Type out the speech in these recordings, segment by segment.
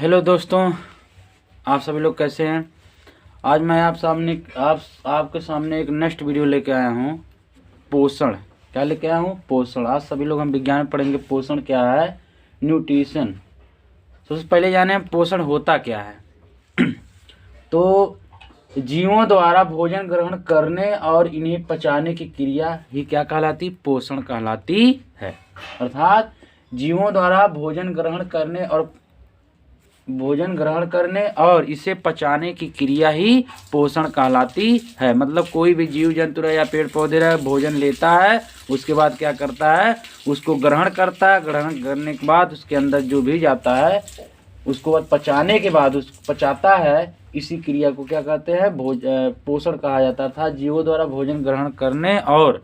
Hello दोस्तों, आप सभी लोग कैसे हैं। आज मैं आपके सामने एक नेक्स्ट वीडियो लेके आया हूँ। पोषण क्या लेके आया हूँ? पोषण। आज सभी लोग हम विज्ञान में पढ़ेंगे पोषण क्या है, न्यूट्रिशन। सबसे पहले जाने हम पोषण होता क्या है। तो जीवों द्वारा भोजन ग्रहण करने और इन्हें पचाने की क्रिया ही क्या कहलाती? पोषण कहलाती है। अर्थात जीवों द्वारा भोजन ग्रहण करने और इसे पचाने की क्रिया ही पोषण कहलाती है। मतलब कोई भी जीव जंतु रहे या पेड़ पौधे रहे, भोजन लेता है, उसके बाद क्या करता है, उसको ग्रहण करता है। ग्रहण करने के बाद उसके अंदर जो भी जाता है, उसको बाद पचाने के बाद उसको पचाता है। इसी क्रिया को क्या कहते हैं? पोषण कहा जाता था। जीवों द्वारा भोजन ग्रहण करने और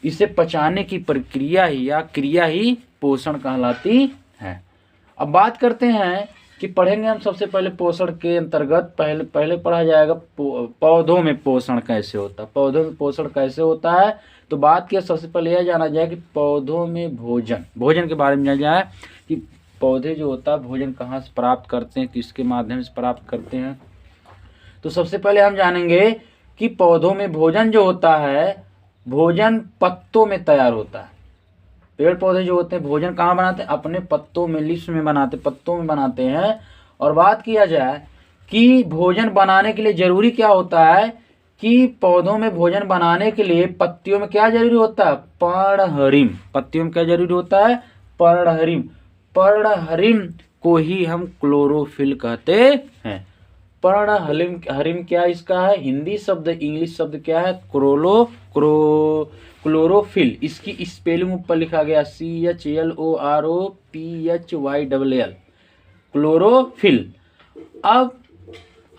इसे पचाने की प्रक्रिया ही या क्रिया ही पोषण कहलाती है। अब बात करते हैं कि पढ़ेंगे हम सबसे पहले पोषण के अंतर्गत पहले पढ़ा जाएगा पौधों में पोषण कैसे होता है। पौधों में पोषण कैसे होता है तो बात किया सबसे पहले यह जाना जाए कि पौधों में भोजन के बारे में जाना जाए कि पौधे जो होता है भोजन कहाँ से प्राप्त करते हैं, किसके माध्यम से प्राप्त करते हैं। तो सबसे पहले हम जानेंगे कि पौधों में भोजन जो होता है, भोजन पत्तों में तैयार होता है। पेड़ पौधे जो होते हैं भोजन कहाँ बनाते हैं? अपने पत्तों में, लीव्स में पत्तों में बनाते हैं। और बात किया जाए कि भोजन बनाने के लिए जरूरी क्या होता है कि पौधों में भोजन बनाने के लिए पत्तियों में क्या जरूरी होता है? पर्णहरिम। पत्तियों में क्या जरूरी होता है? पर्णहरिम। पर्णहरिम को ही हम क्लोरोफिल कहते हैं। पर्णहरिम क्या इसका है? हिंदी शब्द, इंग्लिश शब्द क्या है? क्लोरोफिल। इसकी स्पेलिंग ऊपर लिखा गया CHLOROPHYLL, क्लोरोफिल। अब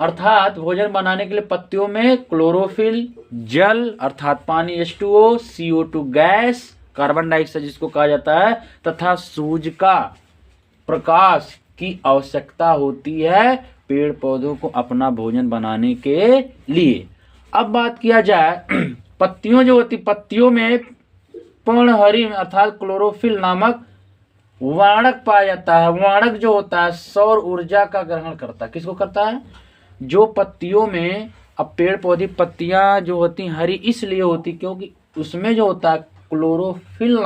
अर्थात भोजन बनाने के लिए पत्तियों में क्लोरोफिल, जल अर्थात पानी H2O, CO2 gas, carbon dioxide जिसको कहा जाता है, तथा सूर्य का प्रकाश की आवश्यकता होती है पेड़ पौधों को अपना भोजन बनाने के लिए। अब बात किया जाए पत्तियों जो होती, पत्तियों में पर्णहरिम अर्थात क्लोरोफिल नामक वर्णक पाया जाता है। वर्णक जो होता है सौर ऊर्जा का ग्रहण करता है। किसको करता है? जो पत्तियों में, अब पेड़ पौधे पत्तियां जो होती हरी इसलिए होती क्योंकि उसमें जो होता है क्लोरोफिल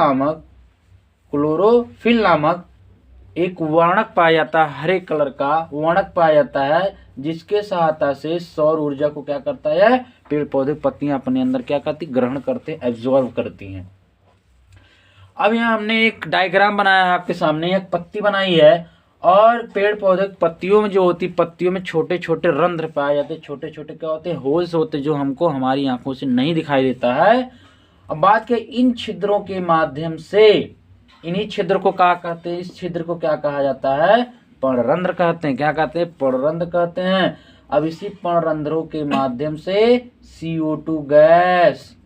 नामक एक वर्णक पाया जाता है, हरे कलर का वर्णक पाया जाता है, जिसके सहायता से सौर ऊर्जा को क्या करता है, पेड़ पौधे पत्तियां अपने अंदर क्या करती, ग्रहण करते, एब्जॉर्ब करती हैं। अब यहाँ हमने एक डायग्राम बनाया है आपके सामने, एक पत्ती बनाई है और पेड़ पौधे पत्तियों में जो होती, पत्तियों में छोटे छोटे रंध्र पाए जाते, छोटे छोटे क्या होते हैं, होल्स होते, जो हमको हमारी आंखों से नहीं दिखाई देता है। अब बात करें इन छिद्रों के माध्यम से, इन्हीं छिद्र को क्या कहते हैं? इस छिद्र को क्या कहा जाता है? पर्णरंध्र कहते हैं। क्या कहते हैं? पर्णरंध्र कहते हैं। अब इसी पर्णरंध्रों के माध्यम से CO2 गैस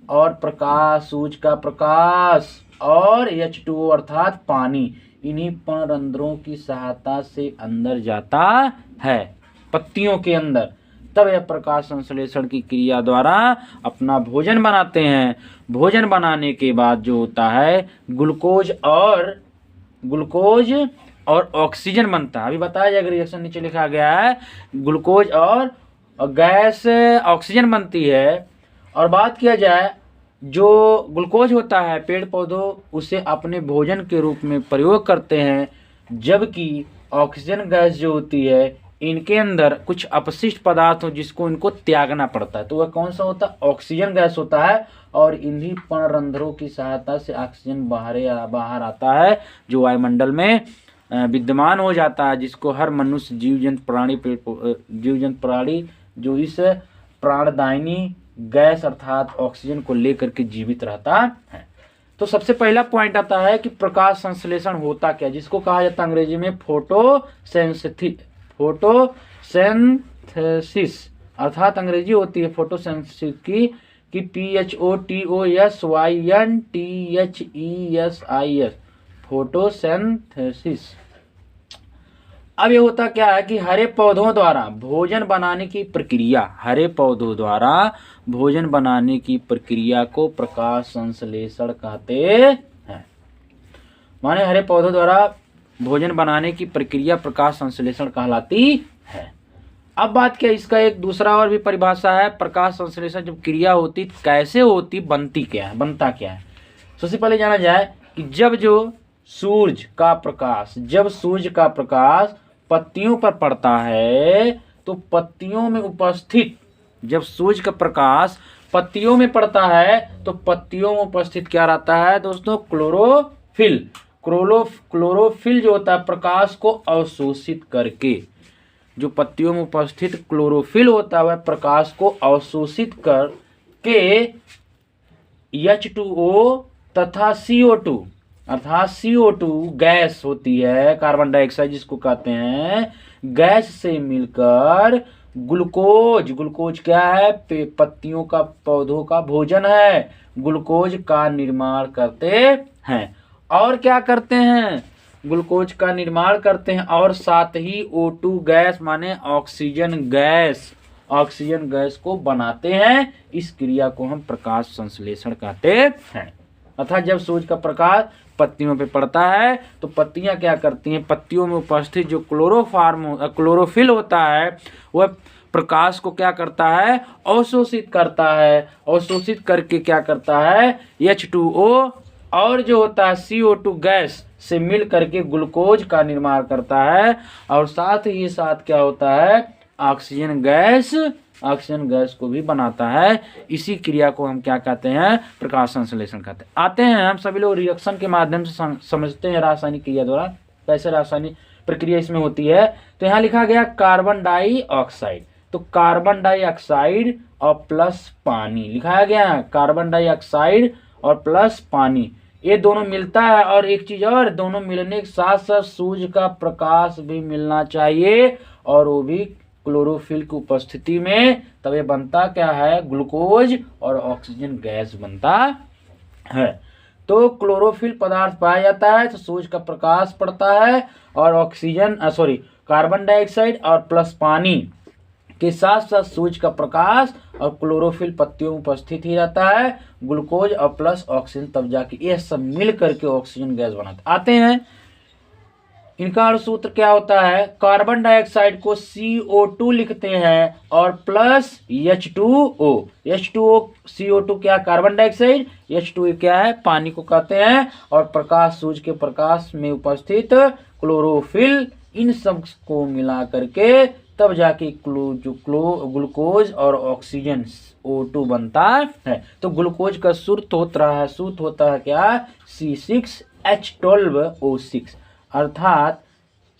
और प्रकाश, सूरज का प्रकाश और H2O अर्थात पानी, इन्हीं पर्णरंध्रों की सहायता से अंदर जाता है पत्तियों के अंदर। तब यह प्रकाश संश्लेषण की क्रिया द्वारा अपना भोजन बनाते हैं। भोजन बनाने के बाद जो होता है ग्लूकोज और ऑक्सीजन बनता है। अभी बताया जाएगा, रिएक्शन नीचे लिखा गया है, ग्लूकोज और गैस ऑक्सीजन बनती है। और बात किया जाए जो ग्लूकोज होता है पेड़ पौधों उसे अपने भोजन के रूप में प्रयोग करते हैं, जबकि ऑक्सीजन गैस जो होती है इनके अंदर कुछ अपशिष्ट पदार्थ हो जिसको इनको त्यागना पड़ता है। तो वह कौन सा होता है? ऑक्सीजन गैस होता है। और इन्हीं पर्णरंध्रों की सहायता से ऑक्सीजन बाहर आता है, जो वायुमंडल में विद्यमान हो जाता है, जिसको हर मनुष्य, जीव जंतु प्राणी जो इस प्राणदायिनी गैस अर्थात ऑक्सीजन को लेकर के जीवित रहता है। तो सबसे पहला पॉइंट आता है कि प्रकाश संश्लेषण होता क्या, जिसको कहा जाता है अंग्रेजी में फोटोसिंथेसिस अर्थात अंग्रेजी होती है फोटोसिंथेसिस की PHOTOSYNTHESIS, फोटोसिंथेसिस। अब ये होता क्या है कि हरे पौधों द्वारा भोजन बनाने की प्रक्रिया को प्रकाश संश्लेषण कहते हैं। माने हरे पौधों द्वारा भोजन बनाने की प्रक्रिया प्रकाश संश्लेषण कहलाती है। अब बात क्या, इसका एक दूसरा और भी परिभाषा है। प्रकाश संश्लेषण जब क्रिया होती कैसे होती, बनती क्या है, बनता क्या है। सबसे पहले जाना जाए कि जब सूर्य का प्रकाश पत्तियों पर पड़ता है तो पत्तियों में उपस्थित, जब सूर्य का प्रकाश पत्तियों में पड़ता है तो पत्तियों में उपस्थित क्या रहता है दोस्तों, क्लोरोफिल। क्लोरोफिल जो होता है प्रकाश को अवशोषित करके, जो पत्तियों में उपस्थित क्लोरोफिल होता है वह प्रकाश को अवशोषित करके H2O तथा CO2 अर्थात CO2 गैस होती है, कार्बन डाइऑक्साइड जिसको कहते हैं, गैस से मिलकर ग्लूकोज क्या है, पत्तियों का, पौधों का भोजन है, ग्लूकोज का निर्माण करते हैं। और क्या करते हैं, ग्लूकोज का निर्माण करते हैं और साथ ही O2 गैस माने ऑक्सीजन गैस को बनाते हैं। इस क्रिया को हम प्रकाश संश्लेषण कहते हैं। अर्थात जब सूर्य का प्रकाश पत्तियों पे पड़ता है तो पत्तियां क्या करती हैं, पत्तियों में उपस्थित जो क्लोरोफिल होता है वह प्रकाश को क्या करता है, अवशोषित करता है। अवशोषित करके क्या करता है, H2O और जो होता है CO2 गैस से मिल करके ग्लूकोज का निर्माण करता है और साथ ही साथ क्या होता है, ऑक्सीजन गैस को भी बनाता है। इसी क्रिया को हम क्या कहते हैं, प्रकाश संश्लेषण कहते हैं। आते हैं हम सभी लोग रिएक्शन के माध्यम से समझते हैं रासायनिक क्रिया द्वारा कैसे रासायनिक प्रक्रिया इसमें होती है। तो यहाँ लिखा गया कार्बन डाइऑक्साइड, तो कार्बन डाइऑक्साइड और प्लस पानी लिखाया गया है, कार्बन डाइऑक्साइड और प्लस पानी ये दोनों मिलता है। और एक चीज और, दोनों मिलने के साथ साथ सूर्य का प्रकाश भी मिलना चाहिए और वो भी क्लोरोफिल की उपस्थिति में, तब ये बनता क्या है, ग्लूकोज और ऑक्सीजन गैस बनता है। तो क्लोरोफिल पदार्थ पाया जाता है तो सूर्य का प्रकाश पड़ता है और कार्बन डाइऑक्साइड और प्लस पानी के साथ साथ सूर्य का प्रकाश और क्लोरोफिल पत्तियों में उपस्थित ही रहता है, ग्लूकोज और प्लस ऑक्सीजन, तब जाके ये सब मिल करके ऑक्सीजन गैस बनाते। आते हैं इनका सूत्र क्या होता है, कार्बन डाइऑक्साइड को CO2 लिखते हैं और प्लस H2O। CO2 क्या, कार्बन डाइऑक्साइड, H2O क्या है, पानी को कहते हैं, और प्रकाश, सूर्य के प्रकाश में उपस्थित क्लोरोफिल, इन सब को मिला करके तब जाके ग्लूकोज और ऑक्सीजन O2 बनता है। तो ग्लूकोज का सूत्र होता है क्या, C6H12O6 अर्थात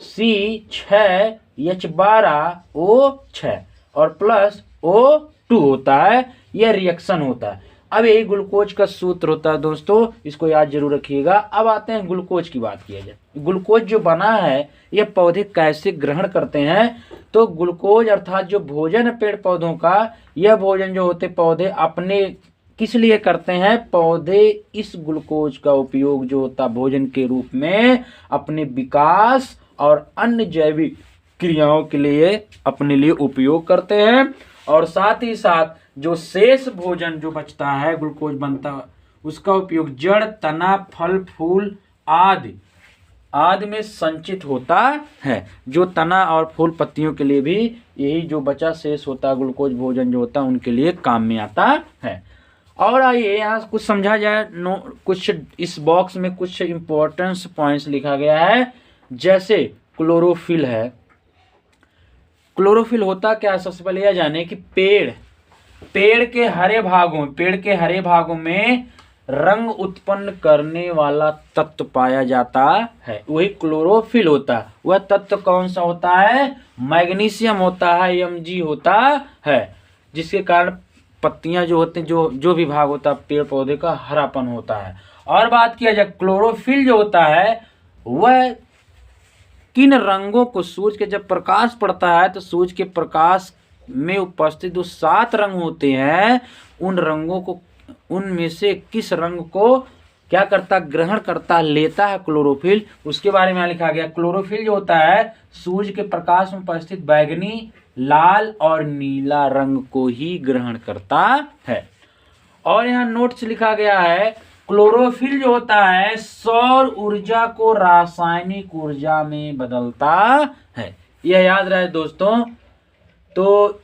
C6H12O6 और प्लस O2 होता है, यह रिएक्शन होता है। अब यही ग्लूकोज का सूत्र होता है दोस्तों, इसको याद जरूर रखिएगा। अब आते हैं ग्लूकोज की बात किया जाए। ग्लूकोज जो बना है यह पौधे कैसे ग्रहण करते हैं, तो ग्लूकोज अर्थात जो भोजन है पेड़ पौधों का, यह भोजन जो होते पौधे अपने किस लिए करते हैं, पौधे इस ग्लूकोज का उपयोग जो होता भोजन के रूप में अपने विकास और अन्य जैविक क्रियाओं के लिए अपने लिए उपयोग करते हैं। और साथ ही साथ जो शेष भोजन जो बचता है ग्लूकोज बनता है उसका उपयोग जड़, तना, फल, फूल आदि में संचित होता है। जो तना और फूल पत्तियों के लिए भी यही जो बचा शेष होता है ग्लूकोज भोजन जो होता है उनके लिए काम में आता है। और आइए यहाँ कुछ समझा जाए, कुछ इस बॉक्स में कुछ इंपॉर्टेंस पॉइंट्स लिखा गया है। जैसे क्लोरोफिल है, क्लोरोफिल होता क्या है, सबसे पहले यह जाने कि पेड़ के हरे भागों में रंग उत्पन्न करने वाला तत्व पाया जाता है, वही क्लोरोफिल होता है। वह तत्व कौन सा होता है, मैग्नीशियम होता है, Mg होता है, जिसके कारण पत्तियां जो होते हैं, जो भी भाग होता है पेड़ पौधे का हरापन होता है। और बात किया जाए क्लोरोफिल जो होता है वह किन रंगों को, सूर्य के जब प्रकाश पड़ता है तो सूर्य के प्रकाश में उपस्थित जो 7 रंग होते हैं उन रंगों को, उनमें से किस रंग को क्या करता, ग्रहण करता, लेता है क्लोरोफिल, उसके बारे में लिखा गया। क्लोरोफिल जो होता है सूर्य के प्रकाश में उपस्थित बैगनी, लाल और नीला रंग को ही ग्रहण करता है। और यहाँ नोट्स लिखा गया है क्लोरोफिल जो होता है सौर ऊर्जा को रासायनिक ऊर्जा में बदलता है। यह याद रहे दोस्तों। तो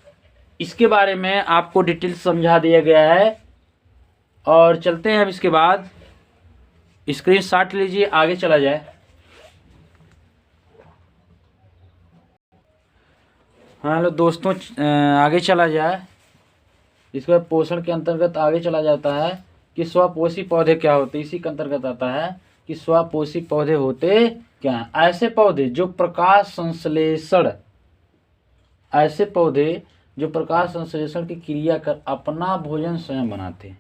इसके बारे में आपको डिटेल समझा दिया गया है। और चलते हैं अब इसके बाद, स्क्रीनशॉट लीजिए, आगे चला जाए। हाँ लो दोस्तों, आगे चला जाए। इसके बाद पोषण के अंतर्गत आगे चला जाता है कि स्वपोषी पौधे क्या होते हैं। इसी के अंतर्गत आता है कि स्वपोषी पौधे होते क्या हैं। ऐसे पौधे जो प्रकाश संश्लेषण की क्रिया कर अपना भोजन स्वयं बनाते हैं।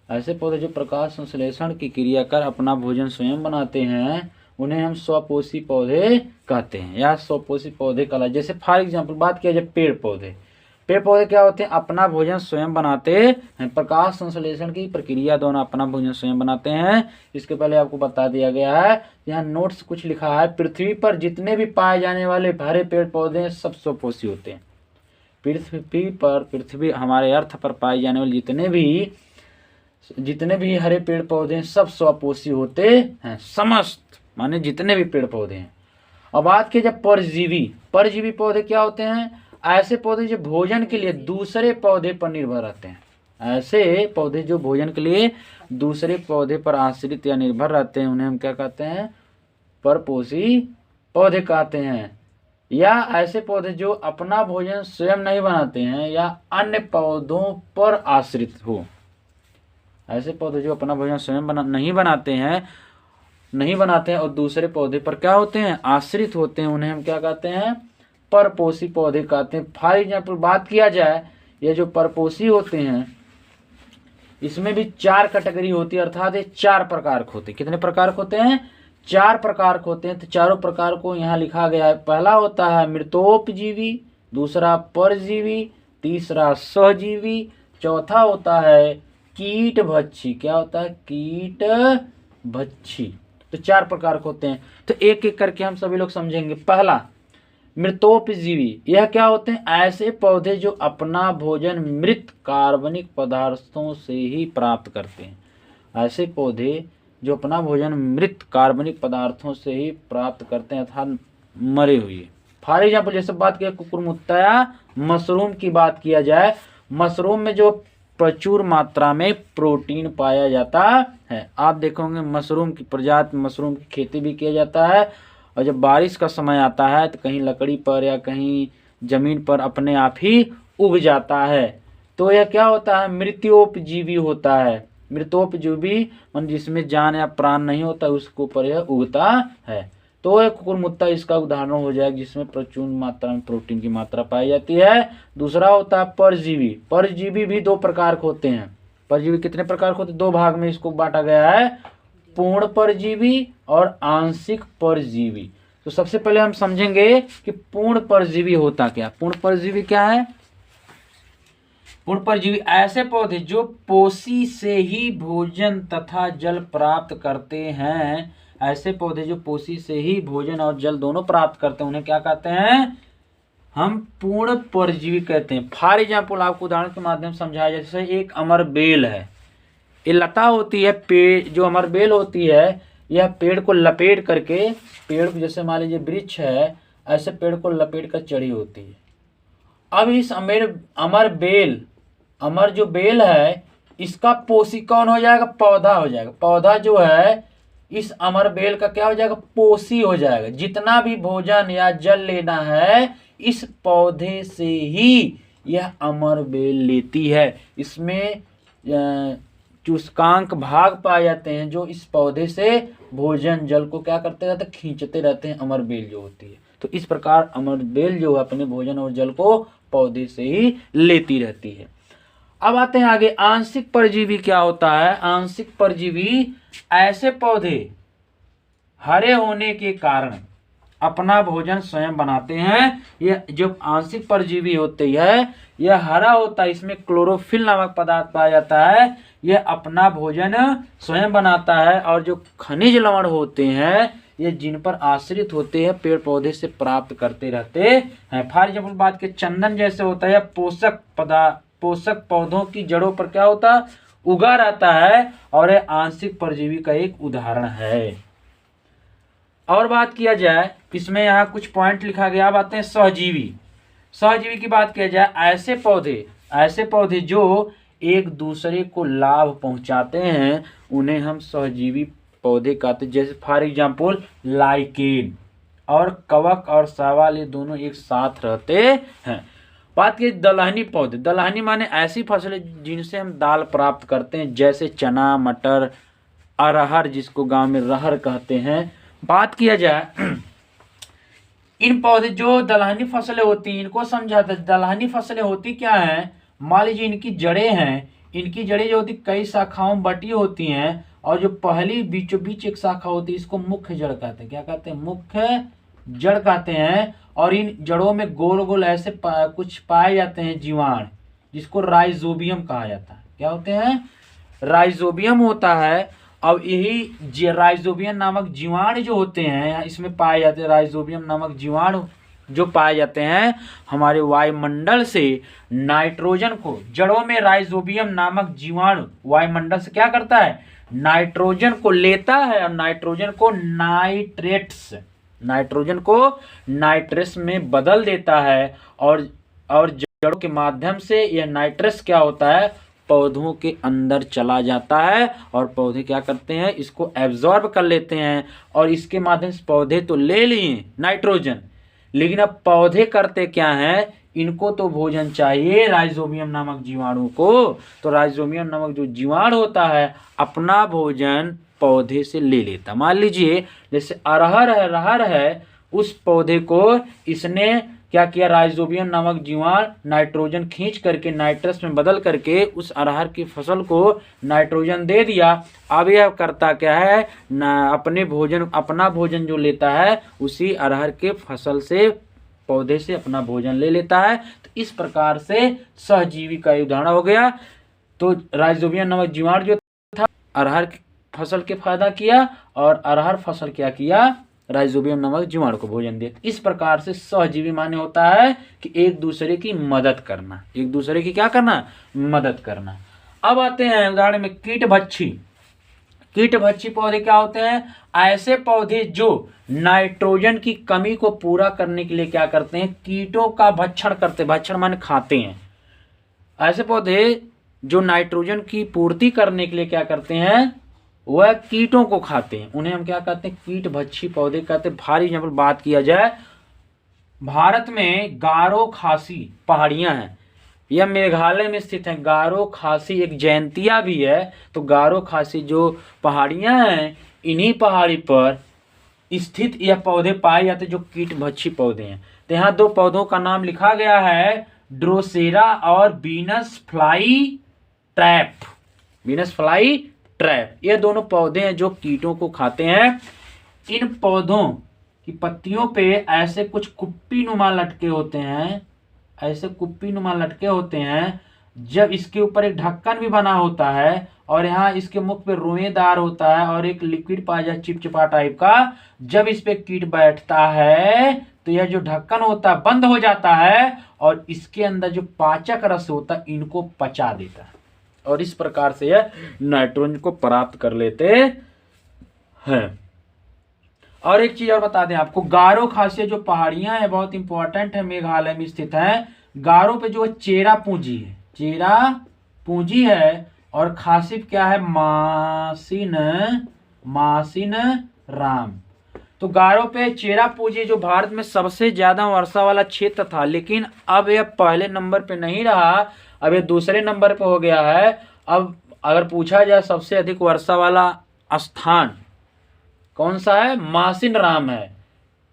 ऐसे पौधे जो प्रकाश संश्लेषण की क्रिया कर अपना भोजन स्वयं बनाते हैं, उन्हें हम स्वपोषी पौधे कहते हैं या स्वपोषी पौधे कहलाते। जैसे फॉर एग्जाम्पल बात किया जाए पेड़ पौधे क्या होते हैं, अपना भोजन स्वयं बनाते हैं। प्रकाश संश्लेषण की प्रक्रिया द्वारा अपना भोजन स्वयं बनाते हैं। इसके पहले आपको बता दिया गया है, यहाँ नोट्स कुछ लिखा है। पृथ्वी पर जितने भी पाए जाने वाले हरे पेड़ पौधे सब स्वपोषी होते हैं। पृथ्वी हमारे अर्थ पर पाए जाने वाले जितने भी हरे पेड़ पौधे हैं सब स्वपोषी होते हैं। समस्त माने जितने भी पेड़ पौधे हैं। अब बात की जाए परजीवी पौधे क्या होते हैं। ऐसे पौधे जो भोजन के लिए दूसरे पौधे पर निर्भर रहते हैं। ऐसे पौधे जो भोजन के लिए दूसरे पौधे पर आश्रित या निर्भर रहते हैं, उन्हें हम क्या कहते हैं, परपोषी पौधे कहते हैं। या ऐसे पौधे जो अपना भोजन स्वयं नहीं बनाते हैं या अन्य पौधों पर आश्रित हो। ऐसे पौधे जो अपना भोजन स्वयं नहीं बनाते हैं और दूसरे पौधे पर क्या होते हैं, आश्रित होते हैं, उन्हें हम क्या कहते हैं, परपोषी पौधे कहते हैं। फॉर एग्जाम्पल बात किया जाए, ये जो परपोषी होते हैं इसमें भी 4 कैटेगरी होती है, अर्थात ये 4 प्रकार के होते हैं। कितने प्रकार के होते हैं, 4 प्रकार के होते हैं। तो चारों प्रकार को यहाँ लिखा गया है। पहला होता है मृतोपजीवी, दूसरा परजीवी, तीसरा सहजीवी, चौथा होता है कीटभक्षी। क्या होता है, कीटभक्षी। तो 4 प्रकार के होते हैं। तो एक एक करके हम सभी लोग समझेंगे। पहला मृतोपजीवी, यह क्या होते हैं, ऐसे पौधे जो अपना भोजन मृत कार्बनिक पदार्थों से ही प्राप्त करते हैं। ऐसे पौधे जो अपना भोजन मृत कार्बनिक पदार्थों से ही प्राप्त करते हैं, अर्थात मरे हुए। फॉर एग्जाम्पल जैसे बात किया कुकुरमुत्ता या मशरूम की बात किया जाए, मशरूम में जो प्रचुर मात्रा में प्रोटीन पाया जाता है। आप देखोगे मशरूम की प्रजाति, मशरूम की खेती भी किया जाता है। और जब बारिश का समय आता है तो कहीं लकड़ी पर या कहीं जमीन पर अपने आप ही उग जाता है। तो यह क्या होता है, मृत्योपजीवी होता है। मृतोपजीवी मान जिसमें जान या प्राण नहीं होता, उसके ऊपर यह उगता है। तो एक कुकुरमुत्ता इसका उदाहरण हो जाएगा, जिसमें प्रचुर मात्रा में प्रोटीन की मात्रा पाई जाती है। दूसरा होता है परजीवी। परजीवी भी 2 प्रकार के होते हैं। परजीवी कितने प्रकार के होते हैं, 2 भाग में इसको बांटा गया है, पूर्ण परजीवी और आंशिक परजीवी। तो सबसे पहले हम समझेंगे कि पूर्ण परजीवी होता क्या। पूर्ण परजीवी क्या है, पूर्ण परजीवी ऐसे पौधे जो पोषी से ही भोजन तथा जल प्राप्त करते हैं। ऐसे पौधे जो पोषी से ही भोजन और जल दोनों प्राप्त करते हैं, उन्हें क्या कहते हैं, हम पूर्ण परजीवी कहते हैं। फॉर एग्जाम्पल आपको उदाहरण के माध्यम से समझाया जाए, जैसे एक अमरबेल है। ये लता होती है, पेड़ जो अमरबेल होती है, यह पेड़ को लपेट करके, पेड़ को जैसे मान लीजिए वृक्ष है, ऐसे पेड़ को लपेट कर चढ़ी होती है। अब इस अमर जो बेल है, इसका पोषी कौन हो जाएगा, पौधा हो जाएगा। पौधा जो है इस अमर बेल का क्या हो जाएगा, पोषी हो जाएगा। जितना भी भोजन या जल लेना है इस पौधे से ही यह अमर बेल लेती है। इसमें चूस्कांक भाग पाए जाते हैं जो इस पौधे से भोजन जल को क्या करते रहते हैं, खींचते रहते हैं, अमर बेल जो होती है। तो इस प्रकार अमर बेल जो है अपने भोजन और जल को पौधे से ही लेती रहती है। अब आते हैं आगे, आंशिक परजीवी क्या होता है। आंशिक परजीवी ऐसे पौधे हरे होने के कारण अपना भोजन स्वयं बनाते हैं। यह जो आंशिक परजीवी होती है, यह हरा होता है, इसमें क्लोरोफिल नामक पदार्थ पाया जाता है। यह अपना भोजन स्वयं बनाता है। और जो खनिज लवण होते हैं, ये जिन पर आश्रित होते हैं, पेड़ पौधे से प्राप्त करते रहते हैं। फॉर एग्जाम्पल बात के चंदन जैसे होता है, पोषक पौधों की जड़ों पर क्या होता है, उगा रहता है और यह आंशिक परजीवी का एक उदाहरण है। और बात किया जाए, इसमें यहाँ कुछ पॉइंट लिखा गया। अब आते हैं सहजीवी। सहजीवी की बात किया जाए, ऐसे पौधे जो एक दूसरे को लाभ पहुंचाते हैं उन्हें हम सहजीवी पौधे कहते हैं। जैसे फॉर एग्जाम्पल लाइकेन और कवक और शैवाल, ये दोनों एक साथ रहते हैं। बात की दलहनी पौधे, दलहनी माने ऐसी फसलें जिनसे हम दाल प्राप्त करते हैं, जैसे चना, मटर, अरहर, जिसको गांव में रहर कहते हैं। बात किया जाए इन पौधे जो दलहनी फसलें होती हैं, इनको समझाते हैं। दलहनी फसलें होती क्या हैं, मान लीजिए इनकी जड़ें हैं, इनकी जड़ें जो होती कई शाखाओं में बटी होती हैं, और जो पहली बीचों बीच एक शाखा होती है इसको मुख्य जड़ कहते हैं। क्या कहते हैं? मुख्य जड़ कहते हैं। और इन जड़ों में गोल गोल ऐसे कुछ पाए जाते हैं जीवाणु, जिसको राइजोबियम कहा जाता है। क्या होते हैं? राइजोबियम होता है। अब यही राइजोबियम नामक जीवाणु जो होते हैं इसमें पाए जाते हैं। राइजोबियम नामक जीवाणु जो पाए जाते हैं हमारे वायुमंडल से नाइट्रोजन को, जड़ों में राइजोबियम नामक जीवाणु वायुमंडल से क्या करता है? नाइट्रोजन को लेता है और नाइट्रोजन को नाइट्रेट्स में बदल देता है। और जड़ों के माध्यम से यह नाइट्रस क्या होता है? पौधों के अंदर चला जाता है और पौधे क्या करते हैं? इसको एब्जॉर्ब कर लेते हैं। और इसके माध्यम से पौधे तो ले लिए नाइट्रोजन, लेकिन अब पौधे करते क्या हैं? इनको तो भोजन चाहिए, राइजोबियम नामक जीवाणु को। तो राइजोबियम नामक जो जीवाणु होता है अपना भोजन पौधे से ले लेता। मान लीजिए जैसे अरहर है, रहर है, उस पौधे को इसने क्या किया? राइजोबियम नामक जीवाणु नाइट्रोजन खींच करके नाइट्रस में बदल करके उस अरहर की फसल को नाइट्रोजन दे दिया। अब यह करता क्या है? अपना भोजन जो लेता है उसी अरहर के फसल से, पौधे से अपना भोजन ले लेता है। तो इस प्रकार से सहजीवी का उदाहरण हो गया। तो राइजोबियम नामक जीवाणु जो था अरहर की फसल के फायदा किया, और अरहर फसल क्या किया? राइजोबियम नामक जीवाणु को भोजन दिया। इस प्रकार से सहजीवी माने होता है कि एक दूसरे की मदद करना, एक दूसरे की क्या करना? मदद करना। अब आते हैं उदाहरण में कीटभक्षी। कीटभक्षी पौधे क्या होते हैं? ऐसे पौधे जो नाइट्रोजन की कमी को पूरा करने के लिए क्या करते हैं? कीटों का भक्षण करते, भक्षण माने खाते हैं। ऐसे पौधे जो नाइट्रोजन की पूर्ति करने के लिए क्या करते हैं? वह कीटों को खाते हैं। उन्हें हम क्या कहते हैं? कीटभक्षी पौधे कहते हैं। फॉर एग्जाम्पल बात किया जाए, भारत में गारो खासी पहाड़ियां हैं, यह मेघालय में स्थित है। गारो खासी एक जयंतिया भी है। तो गारो खासी जो पहाड़ियां हैं, इन्हीं पहाड़ी पर स्थित यह पौधे पाए जाते हैं जो कीटभक्षी पौधे हैं। तो यहाँ दो पौधों का नाम लिखा गया है, ड्रोसेरा और वीनस फ्लाई ट्रैप। ये दोनों पौधे हैं जो कीटों को खाते हैं। इन पौधों की पत्तियों पे ऐसे कुछ कुप्पी नुमा लटके होते हैं, ऐसे कुप्पी नुमा लटके होते हैं। जब इसके ऊपर एक ढक्कन भी बना होता है और यहाँ इसके मुख पे रोएदार होता है और एक लिक्विड पाया जाए चिपचिपा टाइप का। जब इस पे कीट बैठता है तो यह जो ढक्कन होता है बंद हो जाता है और इसके अंदर जो पाचक रस होता है इनको पचा देता है, और इस प्रकार से यह नाइट्रोजन को प्राप्त कर लेते हैं। और एक चीज और बता दें आपको, गारो खासी जो पहाड़ियां हैं बहुत इंपॉर्टेंट है, मेघालय में स्थित है। गारो पे जो चेरा पूंजी है और खासिब क्या है? मासिन राम। तो गारो पे चेरा पूंजी जो भारत में सबसे ज्यादा वर्षा वाला क्षेत्र था, लेकिन अब यह पहले नंबर पे नहीं रहा, अब ये दूसरे नंबर पे हो गया है। अब अगर पूछा जाए सबसे अधिक वर्षा वाला स्थान कौन सा है? मासिन राम है।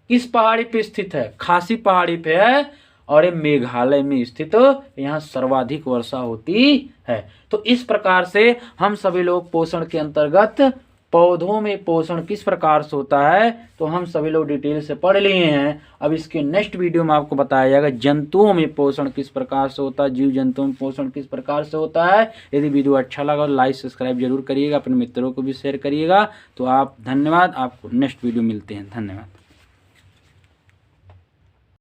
किस पहाड़ी पे स्थित है? खासी पहाड़ी पे है, और ये मेघालय में स्थित, यहाँ सर्वाधिक वर्षा होती है। तो इस प्रकार से हम सभी लोग पोषण के अंतर्गत पौधों में पोषण किस प्रकार से होता है तो हम सभी लोग डिटेल से पढ़ लिए हैं। अब इसके नेक्स्ट वीडियो में आपको बताया जाएगा जंतुओं में पोषण किस प्रकार से होता है, जीव जंतुओं में पोषण किस प्रकार से होता है। यदि वीडियो अच्छा लगा लाइक सब्सक्राइब जरूर करिएगा, अपने मित्रों को भी शेयर करिएगा। तो आप धन्यवाद, आपको नेक्स्ट वीडियो मिलते हैं। धन्यवाद।